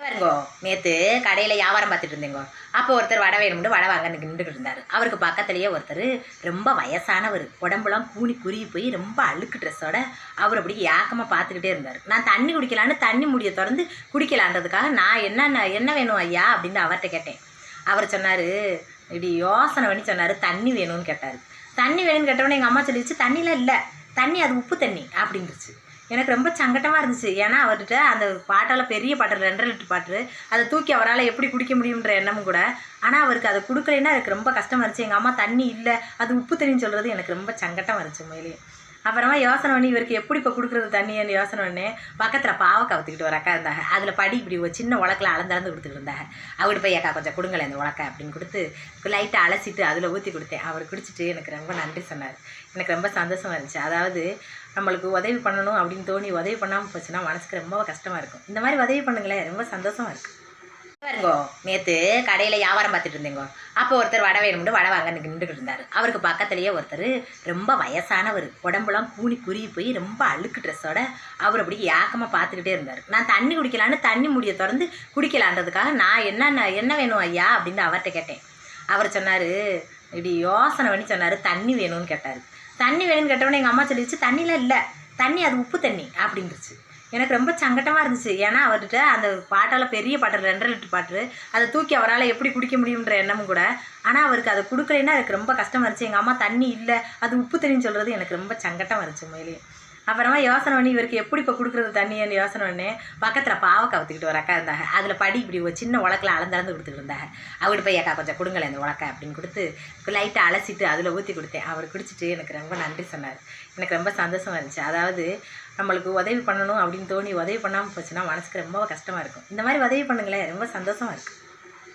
பாருங்கோ, நேற்று கடையில் வியாபாரம் பார்த்துட்டு இருந்தேங்கோ. அப்போ ஒருத்தர் வடை வேணும்னு வடை வாங்க நின்றுக்கிட்டு இருந்தார். அவருக்கு பக்கத்துலேயே ஒருத்தர் ரொம்ப வயசானவர், உடம்புலாம் கூனி குறுகி போய் ரொம்ப அழுக்கு ட்ரெஸ்ஸோட அவர் அப்படி ஏக்கமாக பார்த்துக்கிட்டே இருந்தார். நான் தண்ணி குடிக்கலான்னு தண்ணி முடியை திறந்து குடிக்கலான்றதுக்காக நான் என்ன வேணும் ஐயா அப்படின்னு அவர்கிட்ட கேட்டேன். அவர் சொன்னார், இப்படி யோசனை பண்ணி சொன்னார், தண்ணி வேணும்னு கேட்டார். தண்ணி வேணும்னு கேட்டவொடனே எங்கள் அம்மா சொல்லிடுச்சு, தண்ணிலாம் இல்லை, தண்ணி அது உப்பு தண்ணி அப்படின்னுச்சு. எனக்கு ரொம்ப சங்கட்டமாக இருந்துச்சு. ஏன்னா அவர்கிட்ட அந்த பாட்டால் பெரிய பாட்டு 2.5 லிட்டர் பாட்டு, அதை தூக்கி அவரால் எப்படி குடிக்க முடியுன்ற எண்ணமும் கூட. ஆனால் அவருக்கு அதை கொடுக்கலைன்னா எனக்கு ரொம்ப கஷ்டமாக இருந்துச்சு. எங்கள் அம்மா தண்ணி இல்லை அது உப்பு தண்ணின்னு சொல்கிறது எனக்கு ரொம்ப சங்கட்டமாக இருந்துச்சு உண்மையிலேயே. அப்புறமா யோசனை பண்ணி இவருக்கு எப்படி இப்போ கொடுக்குறது தண்ணின்னு யோசனை பண்ணி பக்கத்தில் பாவக்காய் ஊற்றிக்கிட்டு ஒரு அக்கா இருந்தாங்க. அதில் படி இப்படி ஒரு சின்ன உலக்கில் அளந்து கொடுத்துட்டு இருந்தாங்க. அவர்கிட்ட போய் அக்கா கொஞ்சம் கொடுங்களேன் இந்த உலக்கை அப்படின்னு கொடுத்து லைட்டாக அலசிட்டு அதில் ஊற்றி கொடுத்தேன். அவர் குடிச்சிட்டு எனக்கு ரொம்ப நன்றி சொன்னார். எனக்கு ரொம்ப சந்தோஷமாக இருந்துச்சு. அதாவது நம்மளுக்கு உதவி பண்ணணும் அப்படின்னு தோணி உதவி பண்ணாமல் போச்சுன்னா மனசுக்கு ரொம்ப கஷ்டமாக இருக்கும். இந்த மாதிரி உதவி பண்ணுங்களேன், ரொம்ப சந்தோஷமாக இருக்குது. பாருங்கோ, நேற்று கடையில் வியாபாரம் பார்த்துட்டு இருந்தேங்கோ. அப்போ ஒருத்தர் வடை வேணும்னு வடை வாங்க நின்றுக்கிட்டு இருந்தார். அவருக்கு பக்கத்துலேயே ஒருத்தர் ரொம்ப வயசானவர், உடம்புலாம் கூனி குறுகி போய் ரொம்ப அழுக்கு ட்ரெஸ்ஸோட அவர் அப்படி ஏக்கமாக பார்த்துக்கிட்டே இருந்தார். நான் தண்ணி குடிக்கலான்னு தண்ணி முடியை திறந்து குடிக்கலான்றதுக்காக நான் என்ன வேணும் ஐயா அப்படின்னு அவர்கிட்ட கேட்டேன். அவர் சொன்னார், இப்படி யோசனை பண்ணி சொன்னார், தண்ணி வேணும்னு கேட்டார். தண்ணி வேணும்னு கேட்டவொடனே எங்கள் அம்மா சொல்லிடுச்சு, தண்ணிலாம் இல்லை, தண்ணி அது உப்பு தண்ணி அப்படின்னுச்சு. எனக்கு ரொம்ப சங்கட்டமாக இருந்துச்சு. ஏன்னா அவர்கிட்ட அந்த பாட்டால் பெரிய பாட்டு 2.5 லிட்டர் பாட்டு, அதை தூக்கி அவரால் எப்படி குடிக்க முடியுன்ற எண்ணமும் கூட. ஆனால் அவருக்கு அதை கொடுக்கலைன்னா எனக்கு ரொம்ப கஷ்டமாக இருந்துச்சு. எங்கள் அம்மா தண்ணி இல்லை அது உப்பு தண்ணின்னு சொல்கிறது எனக்கு ரொம்ப சங்கட்டமாக இருந்துச்சு உண்மையிலேயே. அப்புறமா யோசனை பண்ணி இவருக்கு எப்படி இப்போ கொடுக்குறது தண்ணின்னு யோசனை பண்ணி பக்கத்தில் பாவக்காய் ஊற்றிக்கிட்டு ஒரு அக்கா இருந்தாங்க. அதில் படி இப்படி ஒரு சின்ன உலக்கில் அளந்து கொடுத்துட்டு இருந்தாங்க. அவர்கிட்ட போய் அக்கா கொஞ்சம் கொடுங்களேன் இந்த உலக்கை அப்படின்னு கொடுத்து லைட்டாக அலசிட்டு அதில் ஊற்றி கொடுத்தேன். அவர் குடிச்சிட்டு எனக்கு ரொம்ப நன்றி சொன்னார். எனக்கு ரொம்ப சந்தோஷமாக இருந்துச்சு. அதாவது நம்மளுக்கு உதவி பண்ணணும் அப்படின்னு தோணி உதவி பண்ணாமல் போச்சுன்னா மனசுக்கு ரொம்ப கஷ்டமாக இருக்கும். இந்த மாதிரி உதவி பண்ணுங்களேன், ரொம்ப சந்தோஷமாக இருக்குது.